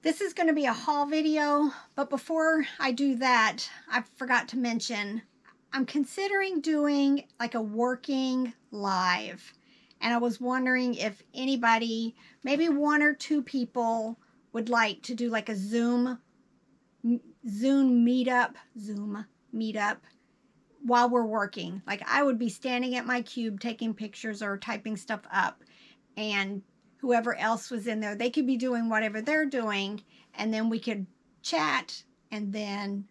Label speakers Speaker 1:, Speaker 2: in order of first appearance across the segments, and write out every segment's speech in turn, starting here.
Speaker 1: This is going to be a haul video, but before I do that, I forgot to mention, I'm considering doing like a working live. And I was wondering if anybody, maybe one or two people would like to do like a Zoom meetup while we're working. Like I would be standing at my cube taking pictures or typing stuff up, and whoever else was in there, they could be doing whatever they're doing, and then we could chat and then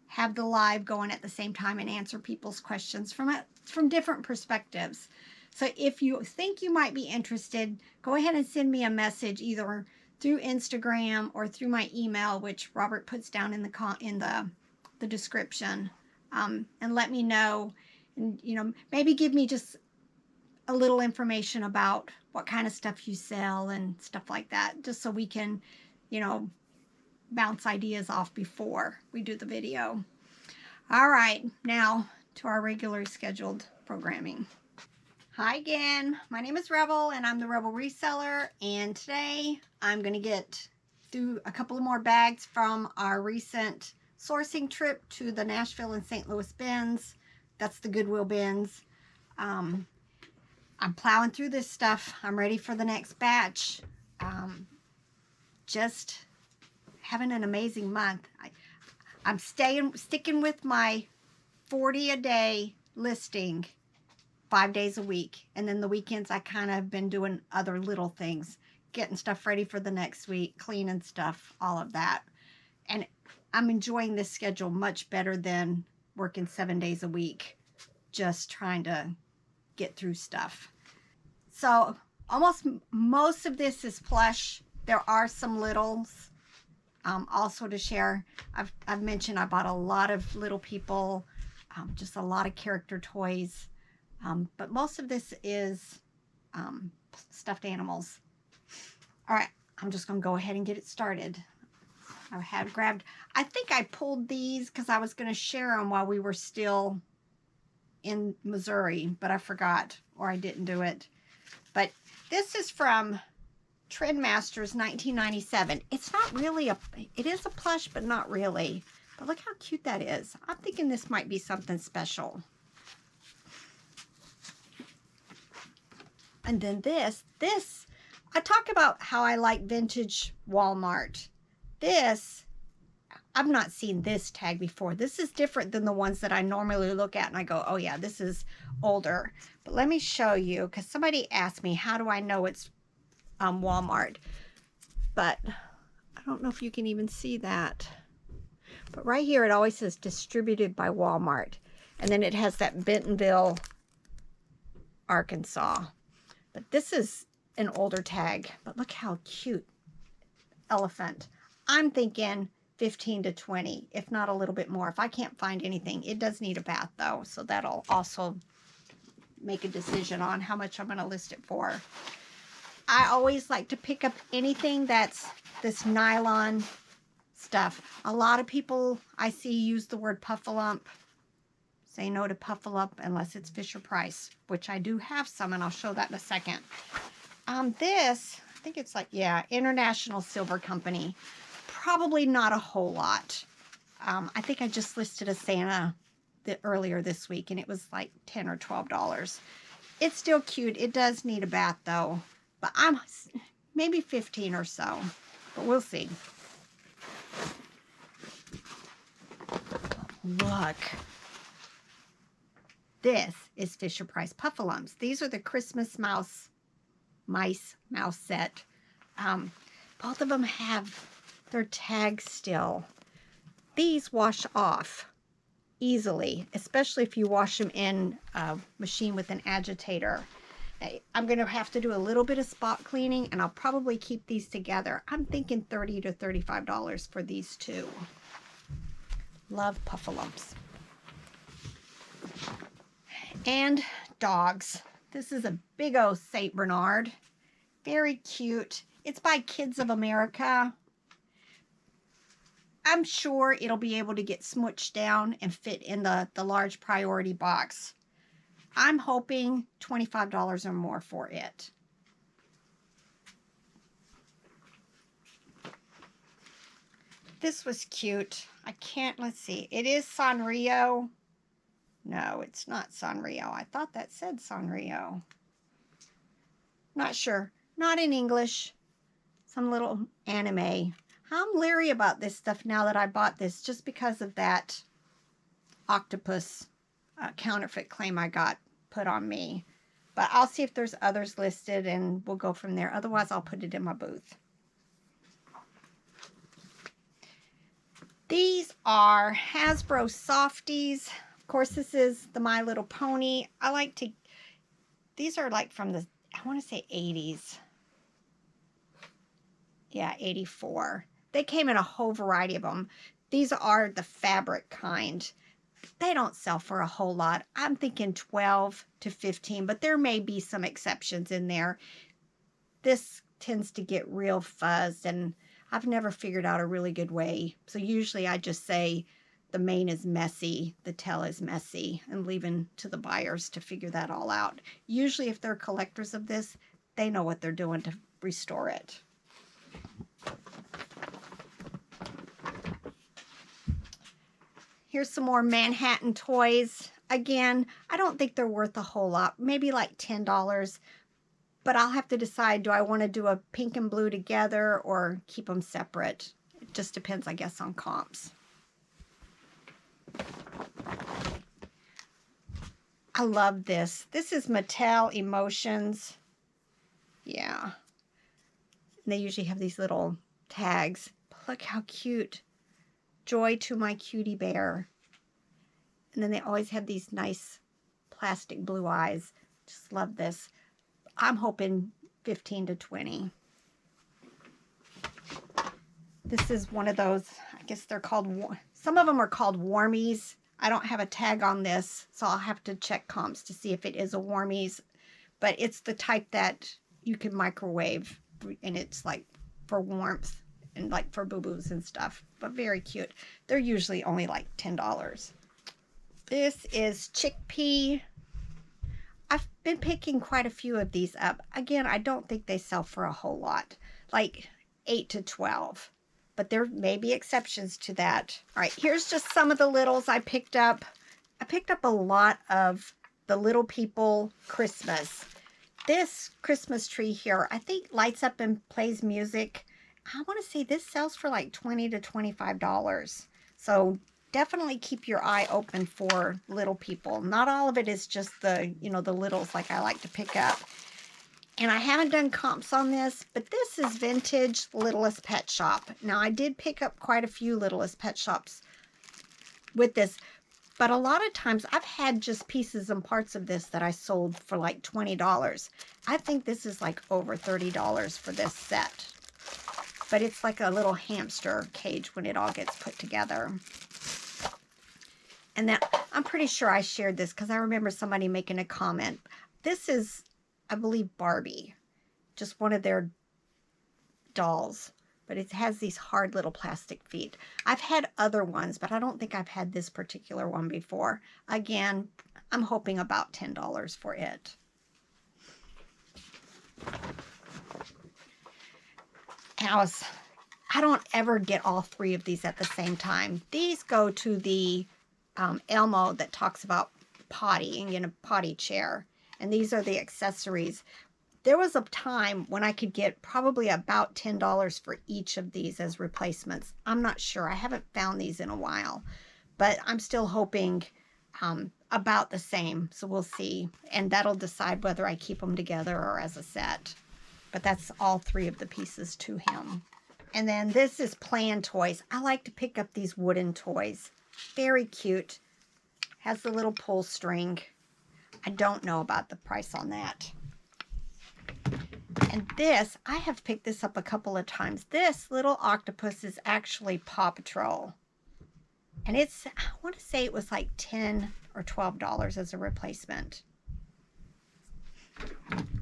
Speaker 1: have the live going at the same time and answer people's questions from different perspectives. So if you think you might be interested, go ahead and send me a message either through Instagram or through my email, which Robert puts down in the description, and let me know, and maybe give me just a little information about what kind of stuff you sell and stuff like that, just so we can, bounce ideas off before we do the video. All right, now to our regularly scheduled programming. Hi again, my name is Rebel and I'm the Rebel Reseller, and today I'm going to get through a couple of more bags from our recent sourcing trip to the Nashville and St. Louis bins. That's the Goodwill bins. I'm plowing through this stuff. I'm ready for the next batch. Just having an amazing month. I'm sticking with my 40 a day listing 5 days a week. And then the weekends I kind of have been doing other little things, getting stuff ready for the next week, cleaning stuff, all of that. And I'm enjoying this schedule much better than working 7 days a week, just trying to get through stuff. So almost most of this is Plush. There are some littles also to share. I've mentioned I bought a lot of Little People, just a lot of character toys, but most of this is stuffed animals. All right, I'm just gonna go ahead and get it started. I think I pulled these because I was going to share them while we were still in Missouri, but I forgot, or I didn't do it. But this is from Trendmasters 1997. It's not really it is a plush, but not really. But look how cute that is. I'm thinking this might be something special. And then this, I talk about how I like vintage Walmart. This, I've not seen this tag before. This is different than the ones that I normally look at and I go, oh yeah, this is older. But let me show you, because somebody asked me, how do I know it's Walmart? But I don't know if you can even see that. But right here, it always says distributed by Walmart. And then it has that Bentonville, Arkansas. But this is an older tag. But look how cute. Elephant. I'm thinking 15 to 20, if not a little bit more. If I can't find anything, it does need a bath though, so that'll also make a decision on how much I'm going to list it for. I always like to pick up anything that's this nylon stuff. A lot of people I see use the word puffalump. Say no to puffalump unless it's Fisher Price, which I do have some, and I'll show that in a second. This, I think it's like, yeah, International Silver Company. Probably not a whole lot. I think I just listed a Santa earlier this week, and it was like $10 or $12. It's still cute. It does need a bath though, but I'm maybe 15 or so, but we'll see. Look, this is Fisher Price Puffalumps. These are the Christmas mouse set. Both of them have their tags still. These wash off easily, especially if you wash them in a machine with an agitator. I'm going to have to do a little bit of spot cleaning, and I'll probably keep these together. I'm thinking $30 to $35 for these two. Love Puffalumps. And dogs. This is a big old St. Bernard. Very cute. It's by Kids of America. I'm sure it'll be able to get smooched down and fit in the large priority box. I'm hoping $25 or more for it. This was cute. I can't, let's see. It is Sanrio. No, it's not Sanrio. I thought that said Sanrio. Not sure. Not in English. Some little anime. I'm leery about this stuff now that I bought this just because of that octopus counterfeit claim I got put on me. But I'll see if there's others listed and we'll go from there. Otherwise, I'll put it in my booth. These are Hasbro Softies. Of course, this is the My Little Pony. These are like from the, I want to say 80s. Yeah, 84. They came in a whole variety of them. These are the fabric kind. They don't sell for a whole lot. I'm thinking 12 to 15, but there may be some exceptions in there. This tends to get real fuzzed, and I've never figured out a really good way. So usually I just say the mane is messy, the tail is messy, and leaving to the buyers to figure that all out. Usually if they're collectors of this, they know what they're doing to restore it. Here's some more Manhattan toys. Again, I don't think they're worth a whole lot, maybe like $10, but I'll have to decide, do I want to do a pink and blue together or keep them separate? It just depends, I guess, on comps. I love this. This is Mattel Emotions. Yeah. And they usually have these little tags. But look how cute. Joy to my cutie bear. And then they always have these nice plastic blue eyes. Just love this. I'm hoping 15 to 20. This is one of those, I guess they're called, some of them are called warmies. I don't have a tag on this, so I'll have to check comps to see if it is a warmies. But it's the type that you can microwave, and it's like for warmth and like for boo-boos and stuff. But very cute. They're usually only like $10. This is Chickpea. I've been picking quite a few of these up. Again, I don't think they sell for a whole lot, like 8 to 12. But there may be exceptions to that. All right, here's just some of the littles I picked up. I picked up a lot of the Little People Christmas. This Christmas tree here, I think lights up and plays music. I want to say this sells for like $20 to $25. So definitely keep your eye open for Little People. Not all of it is just the, the littles like I like to pick up. And I haven't done comps on this, but this is vintage Littlest Pet Shop. Now, I did pick up quite a few Littlest Pet Shops with this, but a lot of times I've had just pieces and parts of this that I sold for like $20. I think this is like over $30 for this set. But it's like a little hamster cage when it all gets put together. And then I'm pretty sure I shared this because I remember somebody making a comment. This is, I believe, Barbie, just one of their dolls, but it has these hard little plastic feet. I've had other ones, but I don't think I've had this particular one before. Again, I'm hoping about $10 for it. And I don't ever get all three of these at the same time. These go to the Elmo that talks about pottying in a potty chair. And these are the accessories. There was a time when I could get probably about $10 for each of these as replacements. I'm not sure. I haven't found these in a while. But I'm still hoping about the same. So we'll see. And that'll decide whether I keep them together or as a set. But that's all three of the pieces to him. And then this is Plan Toys. I like to pick up these wooden toys. Very cute. Has the little pull string. I don't know about the price on that. And this, I have picked this up a couple of times. This little octopus is actually Paw Patrol. And it's, I want to say it was like $10 or $12 as a replacement.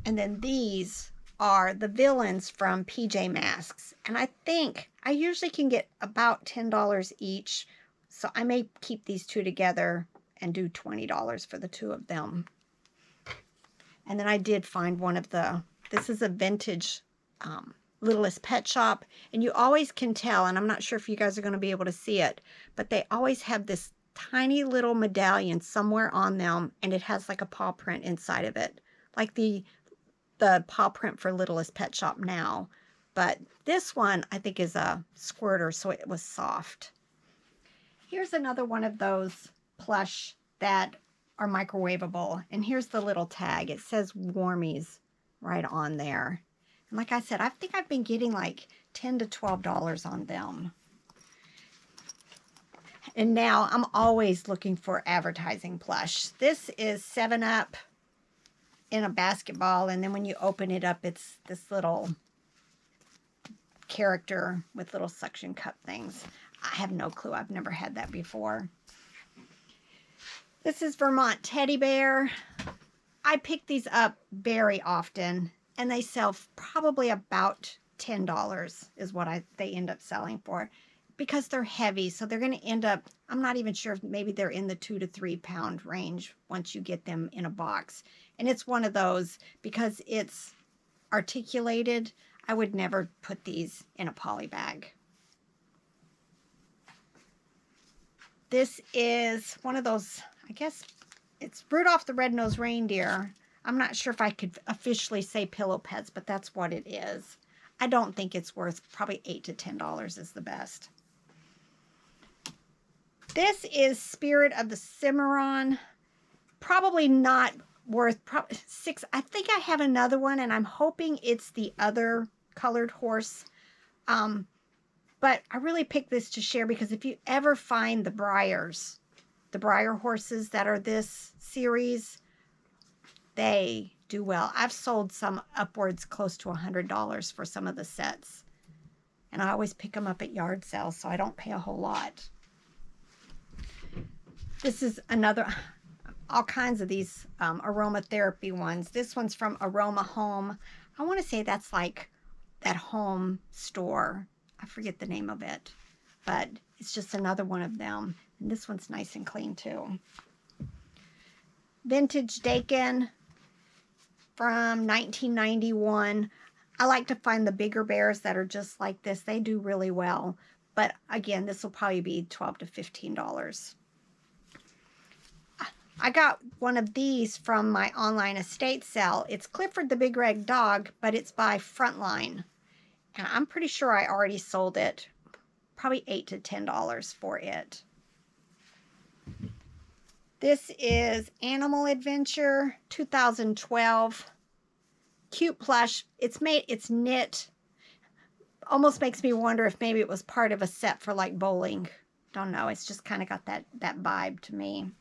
Speaker 1: And then these are the villains from PJ Masks. And I think I usually can get about $10 each. So I may keep these two together and do $20 for the two of them. And then I did find one of the, this is a vintage Littlest Pet Shop, and you always can tell, and I'm not sure if you guys are going to be able to see it, but they always have this tiny little medallion somewhere on them, and it has like a paw print inside of it, like the paw print for Littlest Pet Shop now. But this one I think is a squirter, so it was soft. Here's another one of those plush that are microwavable, and here's the little tag. It says Warmies right on there. And like I said, I think I've been getting like $10 to $12 on them. And now I'm always looking for advertising plush. This is 7-Up in a basketball, and then when you open it up, it's this little character with little suction cup things. I have no clue. I've never had that before. This is Vermont Teddy Bear. I pick these up very often, and they sell probably about $10 is what they end up selling for, because they're heavy. So they're going to end up, I'm not even sure if maybe they're in the 2 to 3 pound range once you get them in a box. And it's one of those, because it's articulated, I would never put these in a poly bag. This is one of those, I guess it's Rudolph the Red-Nosed Reindeer. I'm not sure if I could officially say pillow pets, but that's what it is. I don't think it's worth, probably $8 to $10 is the best. This is Spirit of the Cimarron. Probably not worth $6. I think I have another one, and I'm hoping it's the other colored horse. But I really picked this to share because if you ever find the Breyer horses that are this series, they do well. I've sold some upwards close to $100 for some of the sets. And I always pick them up at yard sales, so I don't pay a whole lot. This is another, all kinds of these aromatherapy ones. This one's from Aroma Home. I want to say that's like that home store. I forget the name of it, but it's just another one of them. And this one's nice and clean too. Vintage Dakin from 1991. I like to find the bigger bears that are just like this. They do really well. But again, this will probably be $12 to $15. I got one of these from my online estate sale. It's Clifford the Big Red Dog, but it's by Frontline. And I'm pretty sure I already sold it. Probably $8 to $10 for it. This is Animal Adventure 2012. Cute plush. It's knit. Almost makes me wonder if maybe it was part of a set for like bowling. Don't know. It's just kind of got that vibe to me.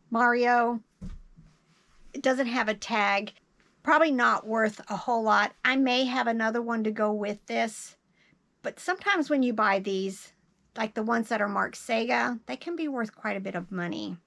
Speaker 1: Mario. It doesn't have a tag. Probably not worth a whole lot. I may have another one to go with this. But sometimes when you buy these, like the ones that are marked Sega, they can be worth quite a bit of money.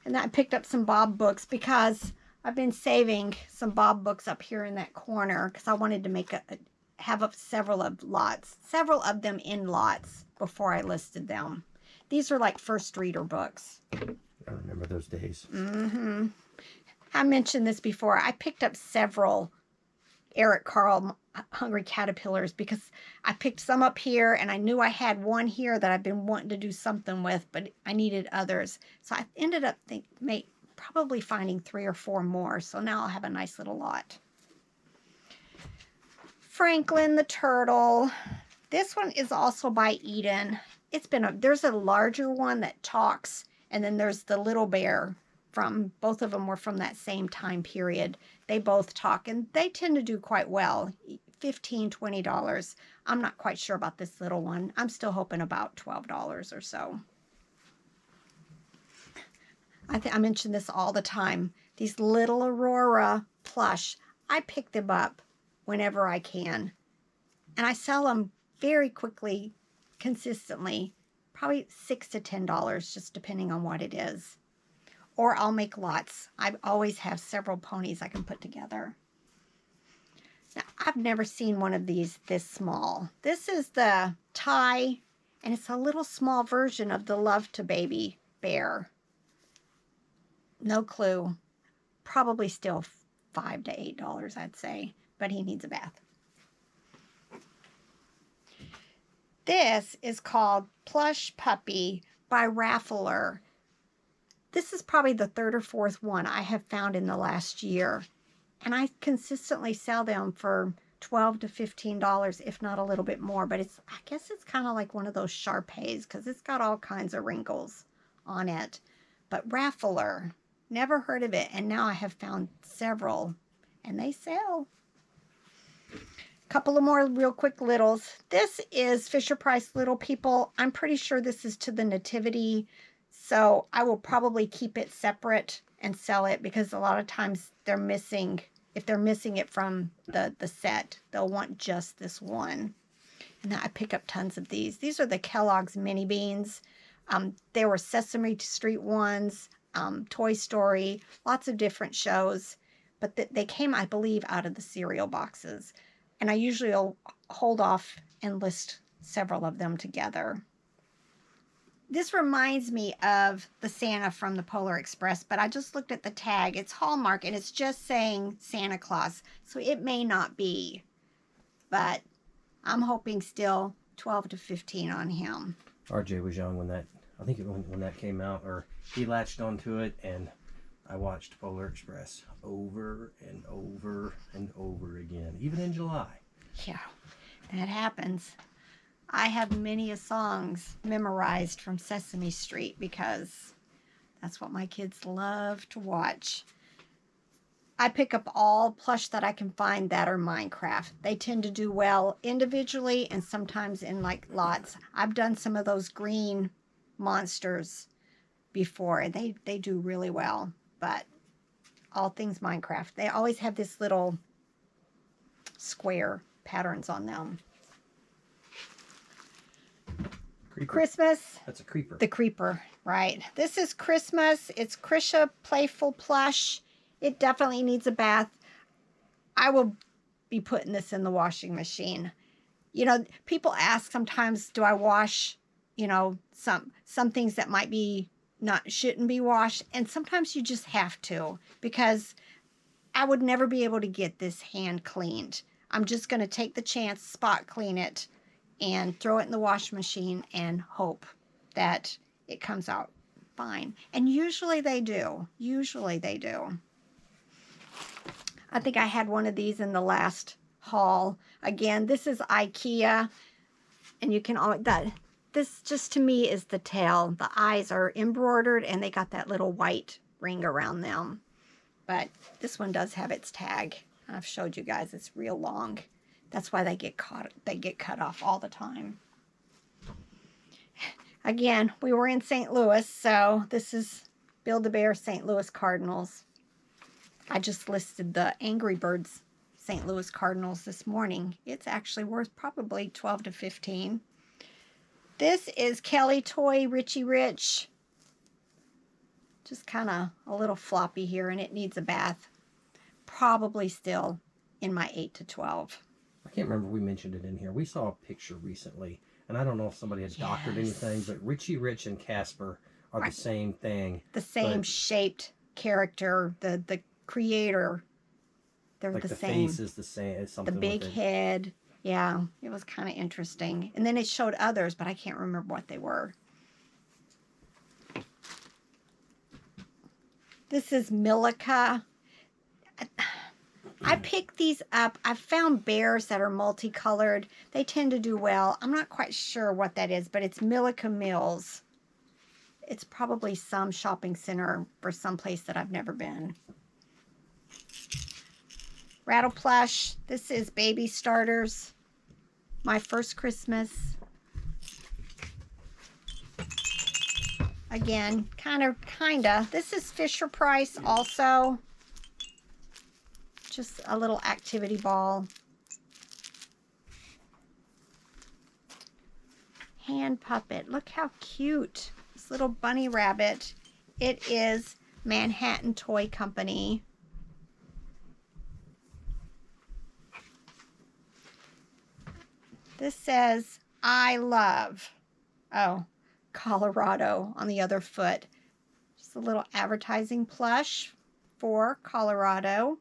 Speaker 1: And I picked up some Bob books because I've been saving some Bob books up here in that corner because I wanted to have several of them in lots before I listed them. These are like first reader books.
Speaker 2: I remember those days.
Speaker 1: Mm-hmm. I mentioned this before. I picked up several Eric Carle Hungry Caterpillars because I picked some up here and I knew I had one here that I've been wanting to do something with, but I needed others. So I ended up probably finding 3 or 4 more. So now I'll have a nice little lot. Franklin the Turtle. This one is also by Eden. There's a larger one that talks, and then there's the little bear both of them were from that same time period. They both talk, and they tend to do quite well. $15, $20. I'm not quite sure about this little one. I'm still hoping about $12 or so. I mention this all the time. These little Aurora plush, I pick them up whenever I can. And I sell them very quickly, consistently, probably $6 to $10, just depending on what it is. Or I'll make lots. I always have several ponies I can put together. Now, I've never seen one of these this small. This is the Ty, and it's a little small version of the Love to Baby bear. No clue. probably still $5 to $8, I'd say, but he needs a bath. This is called Plush Puppy by Raffler. This is probably the third or fourth one I have found in the last year. And I consistently sell them for $12 to $15, if not a little bit more. But I guess it's kind of like one of those Shar-Pays because it's got all kinds of wrinkles on it. But Raffler, never heard of it. And now I have found several and they sell. Couple of more real quick littles. This is Fisher-Price Little People. I'm pretty sure this is to the Nativity, so I will probably keep it separate and sell it because a lot of times they're missing, if they're missing it from the set, they'll want just this one. And I pick up tons of these. These are the Kellogg's mini beans. There were Sesame Street ones, Toy Story, lots of different shows, but they came, I believe, out of the cereal boxes. And I usually will hold off and list several of them together. This reminds me of the Santa from the Polar Express, but I just looked at the tag. It's Hallmark, and it's just saying Santa Claus, so it may not be. But I'm hoping still 12 to 15 on him.
Speaker 2: RJ was young when that, I think when that came out, or he latched onto it, and I watched Polar Express over and over and over again, even in July.
Speaker 1: Yeah, that happens. I have many songs memorized from Sesame Street because that's what my kids love to watch. I pick up all plush that I can find that are Minecraft. They tend to do well individually and sometimes in like lots. I've done some of those green monsters before and they do really well. But all things Minecraft. They always have this little square patterns on them.
Speaker 2: Creeper.
Speaker 1: Christmas.
Speaker 2: That's a creeper.
Speaker 1: The creeper, right. This is Christmas. It's Krisha Playful Plush. It definitely needs a bath. I will be putting this in the washing machine. You know, people ask sometimes, do I wash, you know, some things that might be shouldn't be washed, and sometimes you just have to because I would never be able to get this hand cleaned. I'm just going to take the chance, spot clean it, and throw it in the washing machine and hope that it comes out fine. And usually they do. Usually they do. I think I had one of these in the last haul. Again, this is IKEA, and you can always this just to me is the tail. The eyes are embroidered and they got that little white ring around them. But this one does have its tag. I've showed you guys it's real long. That's why they get cut off all the time. Again, we were in St. Louis, so this is Build-A-Bear St. Louis Cardinals. I just listed the Angry Birds St. Louis Cardinals this morning. It's actually worth probably 12 to 15. This is Kelly Toy Richie Rich. Just kind of a little floppy here, and it needs a bath. Probably still in my 8 to 12.
Speaker 2: I can't remember if we mentioned it in here. We saw a picture recently, and I don't know if somebody had doctored anything, but Richie Rich and Casper are the same thing.
Speaker 1: The same shaped character, the creator. They're
Speaker 2: like
Speaker 1: the
Speaker 2: the
Speaker 1: same.
Speaker 2: face is the same. It's something
Speaker 1: The big
Speaker 2: with it.
Speaker 1: head. Yeah, it was kind of interesting. And then it showed others, but I can't remember what they were. This is Milica. I picked these up. I've found bears that are multicolored. They tend to do well. I'm not quite sure what that is, but it's Milica Mills. It's probably some shopping center or someplace that I've never been. Rattle Plush. This is Baby Starters. My First Christmas. Again, kinda. This is Fisher-Price also. Just a little activity ball. Hand puppet. Look how cute. This little bunny rabbit. It is Manhattan Toy Company. This says, I love, Colorado on the other foot. Just a little advertising plush for Colorado.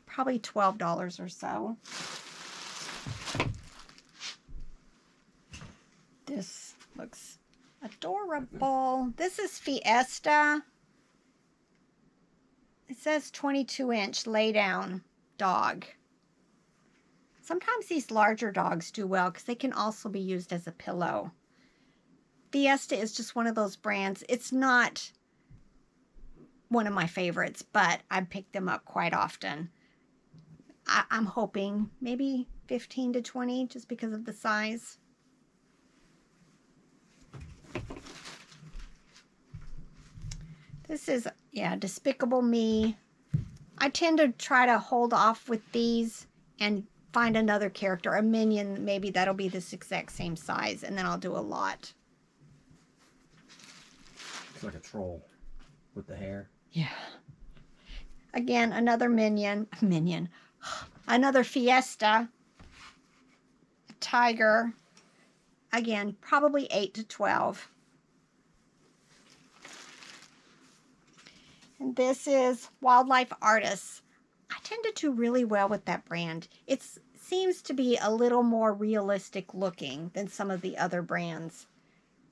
Speaker 1: Probably $12 or so. This looks adorable. This is Fiesta. It says 22-inch lay down dog. Sometimes these larger dogs do well because they can also be used as a pillow. Fiesta is just one of those brands. It's not one of my favorites, but I pick them up quite often. I'm hoping maybe 15 to 20 just because of the size. This is, yeah, Despicable Me. I tend to try to hold off with these and find another character, a minion, maybe that'll be this exact same size, and then I'll do a lot.
Speaker 2: It's like a troll with the hair.
Speaker 1: Yeah. Again, another minion. Another Fiesta. A tiger. Again, probably 8 to 12. And this is Wildlife Artists. I tend to do really well with that brand. It seems to be a little more realistic looking than some of the other brands.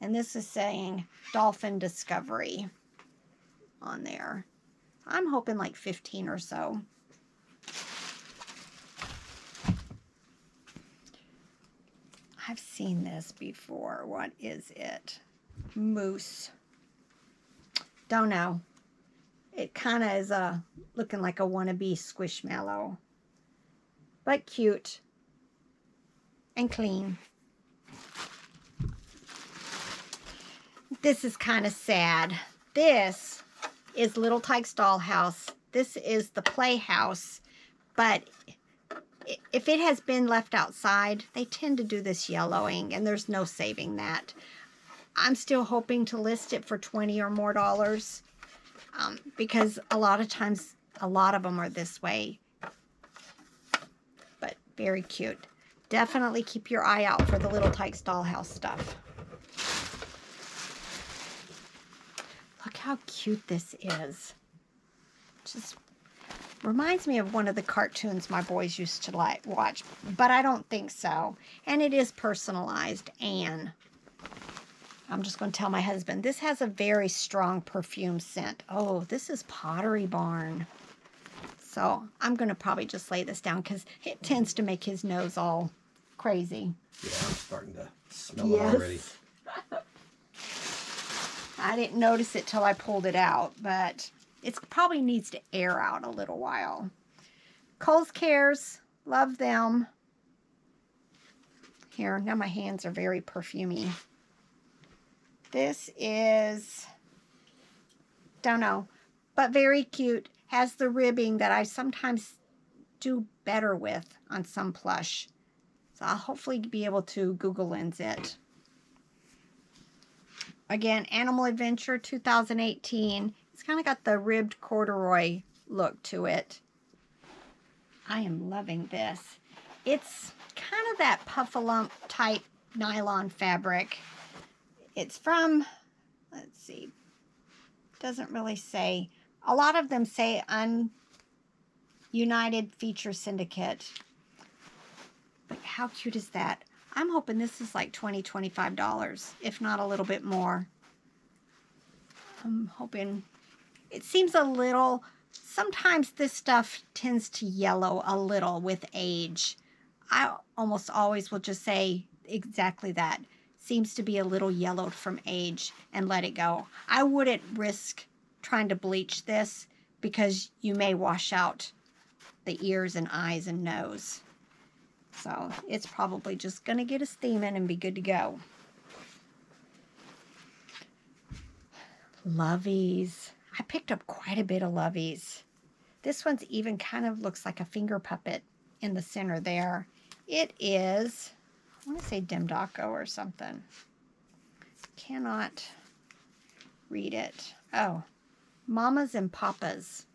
Speaker 1: And this is saying Dolphin Discovery on there. I'm hoping like 15 or so. I've seen this before. What is it? Moose. Don't know. It kind of is looking like a wannabe Squishmallow. But cute. And clean. This is kind of sad. This is Little Tyke's Dollhouse. This is the playhouse. But if it has been left outside, they tend to do this yellowing, and there's no saving that. I'm still hoping to list it for $20 or more because a lot of times, a lot of them are this way. But very cute. Definitely keep your eye out for the Little Tyke's Dollhouse stuff. Look how cute this is. Just reminds me of one of the cartoons my boys used to watch, but I don't think so. And it is personalized. And I'm just going to tell my husband, this has a very strong perfume scent. Oh, this is Pottery Barn. So I'm going to probably just lay this down because it tends to make his nose all crazy.
Speaker 2: Yeah, I'm starting to smell it already.
Speaker 1: I didn't notice it till I pulled it out, but it probably needs to air out a little while. Kohl's Cares, love them. Here, now my hands are very perfumey. This is, don't know, but very cute. Has the ribbing that I sometimes do better with on some Plush. So I'll hopefully be able to Google Lens it. Again, Animal Adventure 2018. It's kind of got the ribbed corduroy look to it. I am loving this. It's kind of that puffalump type nylon fabric. It's from, let's see, doesn't really say. A lot of them say United Feature Syndicate. But how cute is that? I'm hoping this is like $20, $25, if not a little bit more. I'm hoping, it seems a little, sometimes this stuff tends to yellow a little with age. I almost always will just say exactly that. Seems to be a little yellowed from age and let it go. I wouldn't risk trying to bleach this because you may wash out the ears and eyes and nose. So it's probably just going to get a steam in and be good to go. Loveys. I picked up quite a bit of Loveys. This one's even kind of looks like a finger puppet in the center there. It is, I want to say Demdaco or something. Cannot read it. Oh, Mamas and Papas.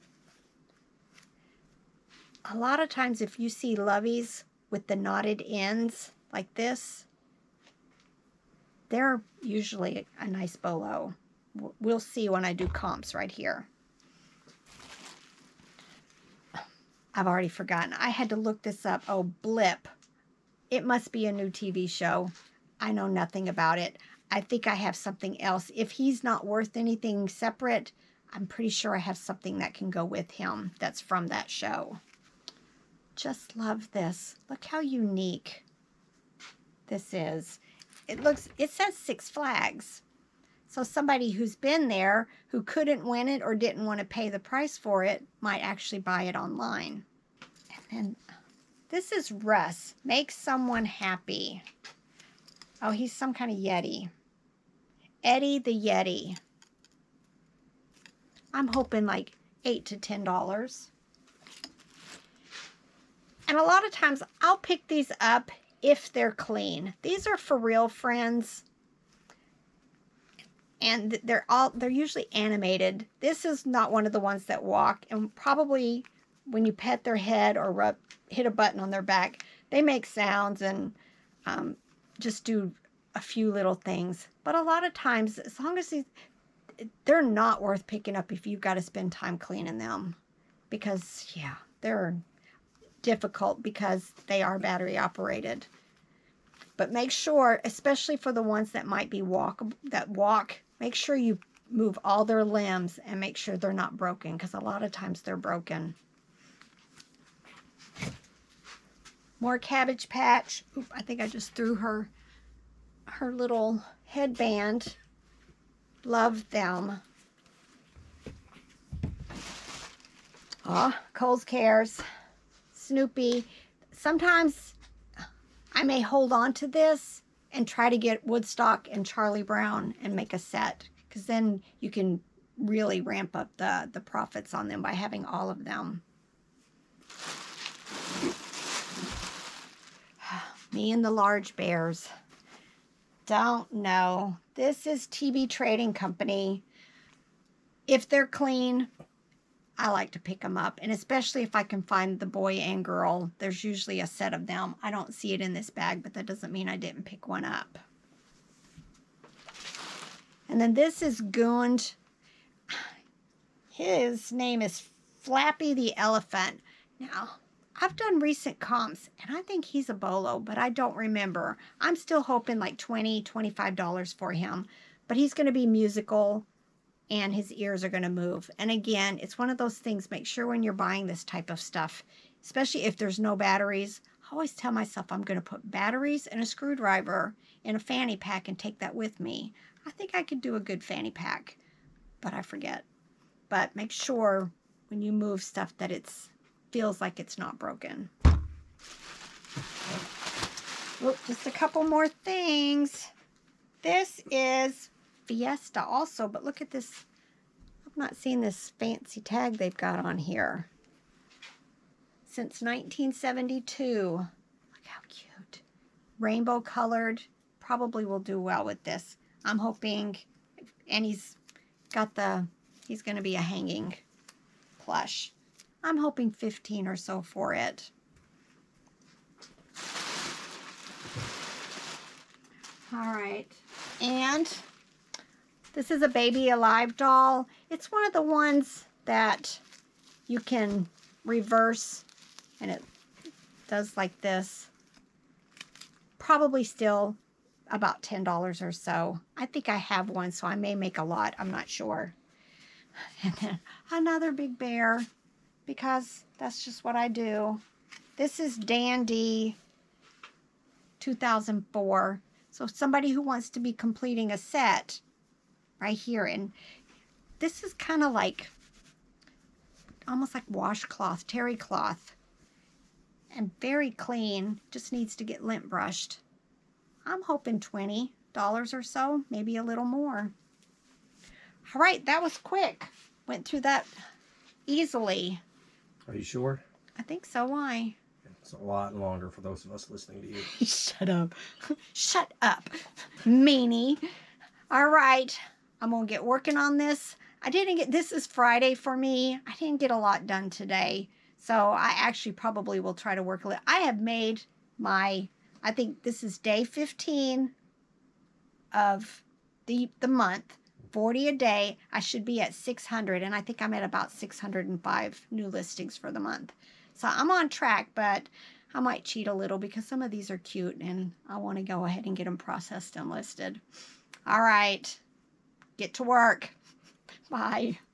Speaker 1: A lot of times if you see Loveys with the knotted ends like this, they're usually a nice bolo. We'll see when I do comps right here. I've already forgotten. I had to look this up. Oh, Blip. It must be a new TV show. I know nothing about it. I think I have something else. If he's not worth anything separate, I'm pretty sure I have something that can go with him that's from that show. Just love this. Look how unique this is. It says Six Flags. So somebody who's been there, who couldn't win it or didn't want to pay the price for it, might actually buy it online. And then this is Russ. Make someone happy. Oh, he's some kind of Yeti. Eddie the Yeti. I'm hoping like $8 to $10. And a lot of times I'll pick these up if they're clean. These are for real friends. And they're usually animated. This is not one of the ones that walk, and probably when you pet their head or hit a button on their back, they make sounds and just do a few little things. But a lot of times, as long as they're not worth picking up if you've got to spend time cleaning them, because yeah, they're difficult because they are battery operated. But make sure, especially for the ones that might be walk, make sure you move all their limbs and make sure they're not broken, because a lot of times they're broken. More Cabbage Patch. Oop, I think I just threw her little headband. Love them. Oh, Kohl's Cares. Snoopy. Sometimes I may hold on to this and try to get Woodstock and Charlie Brown and make a set, because then you can really ramp up the profits on them by having all of them. Me and the large bears. Don't know. This is TB Trading Company. If they're clean, I like to pick them up, and especially if I can find the boy and girl. There's usually a set of them. I don't see it in this bag, but that doesn't mean I didn't pick one up. And then this is Goond. His name is Flappy the Elephant. Now, I've done recent comps, and I think he's a bolo, but I don't remember. I'm still hoping like $20, $25 for him, but he's going to be musical, and his ears are going to move. And again, it's one of those things, make sure when you're buying this type of stuff, especially if there's no batteries, I always tell myself I'm going to put batteries and a screwdriver in a fanny pack and take that with me. I think I could do a good fanny pack, but I forget. But make sure when you move stuff that feels like it's not broken. Look, just a couple more things. This is Fiesta also, but look at this. I've not seen this fancy tag they've got on here since 1972. Look how cute. Rainbow colored. Probably will do well with this. I'm hoping, and he's going to be a hanging plush. I'm hoping 15 or so for it. All right. And this is a Baby Alive doll. It's one of the ones that you can reverse, and it does like this. Probably still about $10 or so. I think I have one, so I may make a lot. I'm not sure. And then another big bear, because that's just what I do. This is Dandy 2004. So somebody who wants to be completing a set right here. And this is kind of like, almost like washcloth, terry cloth. And very clean, just needs to get lint brushed. I'm hoping $20 or so, maybe a little more. All right, that was quick. Went through that easily.
Speaker 2: Are you sure?
Speaker 1: I think so. Why?
Speaker 2: It's a lot longer for those of us listening to you.
Speaker 1: Shut up. Shut up, meanie. All right, I'm going to get working on this. This is Friday for me. I didn't get a lot done today. So I actually probably will try to work a little. I have made I think this is day 15 of the month. 40 a day. I should be at 600, and I think I'm at about 605 new listings for the month. So I'm on track, but I might cheat a little because some of these are cute and I want to go ahead and get them processed and listed. All right, get to work. Bye.